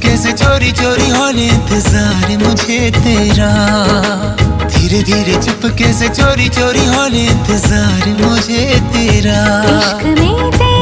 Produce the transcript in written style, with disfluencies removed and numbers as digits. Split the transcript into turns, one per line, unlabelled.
चुपके से चोरी चोरी होने इंतजार मुझे तेरा, धीरे धीरे चुपके से चोरी चोरी होने इंतजार मुझे तेरा।
इश्क में तेरा